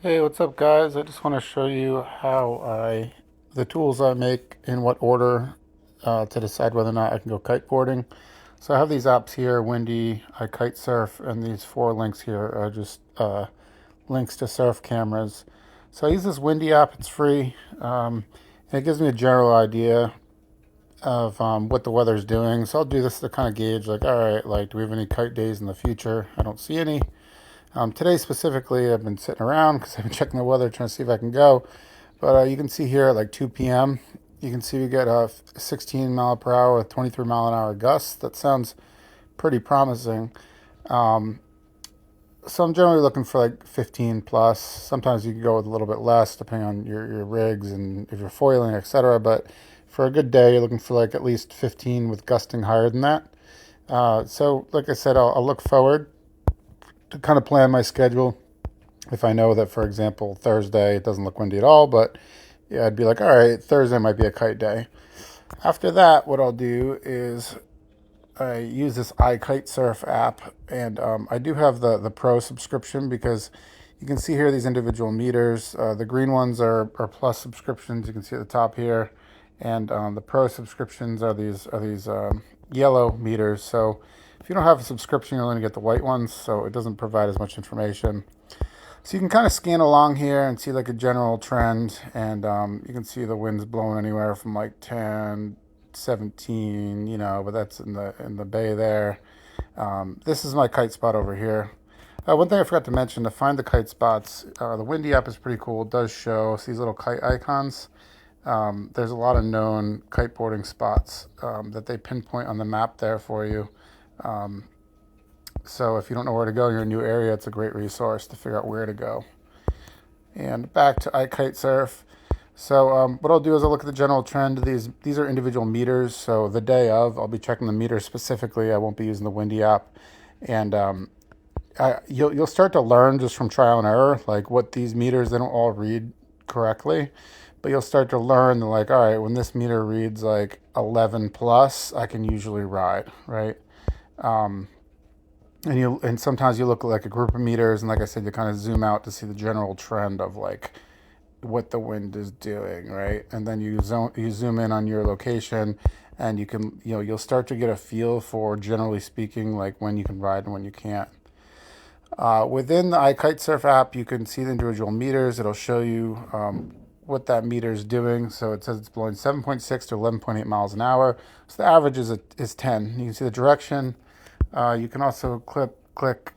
Hey, what's up, guys? I just want to show you the tools I make in what order to decide whether or not I can go kiteboarding. So I have these apps here, Windy, iKitesurf, and these four links here are just links to surf cameras. So I use this Windy app, it's free, and it gives me a general idea of what the weather's doing. So I'll do this to kind of gauge, like, all right, like, do we have any kite days in the future? I don't see any. Today specifically, I've been sitting around because I've been checking the weather, trying to see if I can go. But you can see here at like 2 p.m., you can see we get a 16 mile per hour with 23 mile an hour gusts. That sounds pretty promising. Um, so I'm generally looking for like 15 plus. Sometimes you can go with a little bit less depending on your rigs and if you're foiling, etc. But for a good day, you're looking for like at least 15 with gusting higher than that. So like I said, I'll look forward to kind of plan my schedule. If I know that, for example, Thursday it doesn't look windy at all, but yeah, I'd be like, all right, Thursday might be a kite day. After that, what I'll do is I use this iKitesurf app, and I do have the pro subscription because you can see here these individual meters. The green ones are plus subscriptions. You can see at the top here, and the pro subscriptions are these yellow meters. So if you don't have a subscription, you'll only get the white ones, so it doesn't provide as much information. So you can kind of scan along here and see like a general trend, and you can see the winds blowing anywhere from like 10, 17, but that's in the bay there. This is my kite spot over here. One thing I forgot to mention, to find the kite spots, the Windy app is pretty cool. It does show these little kite icons. There's a lot of known kiteboarding spots that they pinpoint on the map there for you. Um, so if you don't know where to go in your new area, it's a great resource to figure out where to go. And back to iKitesurf. So what I'll do is I'll look at the general trend. These are individual meters. So the day of, I'll be checking the meters specifically. I won't be using the Windy app, and you'll start to learn just from trial and error, like what these meters, they don't all read correctly, but you'll start to learn that, like, all right, when this meter reads like 11 plus, I can usually ride, right? Um, and sometimes you look at like a group of meters, and like I said, you kind of zoom out to see the general trend of like what the wind is doing, right? And then you zoom in on your location, and you can you'll start to get a feel for, generally speaking, like when you can ride and when you can't. Within the iKitesurf app, you can see the individual meters. It'll show you what that meter is doing. So it says it's blowing 7.6 to 11.8 miles an hour. So the average is 10. You can see the direction. You can also click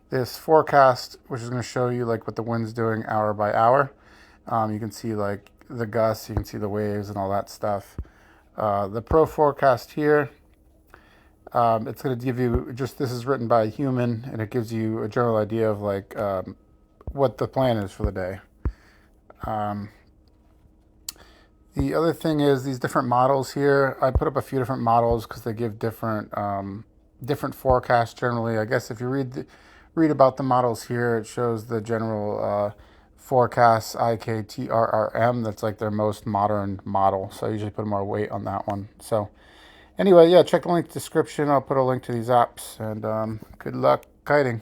this forecast, which is going to show you like what the wind's doing hour by hour. You can see like the gusts, you can see the waves and all that stuff. The pro forecast here, it's going to give you just, this is written by a human, and it gives you a general idea of like what the plan is for the day. Um, the other thing is these different models here. I put up a few different models because they give different forecasts generally. I guess if you read about the models here, it shows the general forecasts, iKTRRM. That's like their most modern model. So I usually put more weight on that one. So anyway, yeah, check the link description. I'll put a link to these apps, and good luck kiting.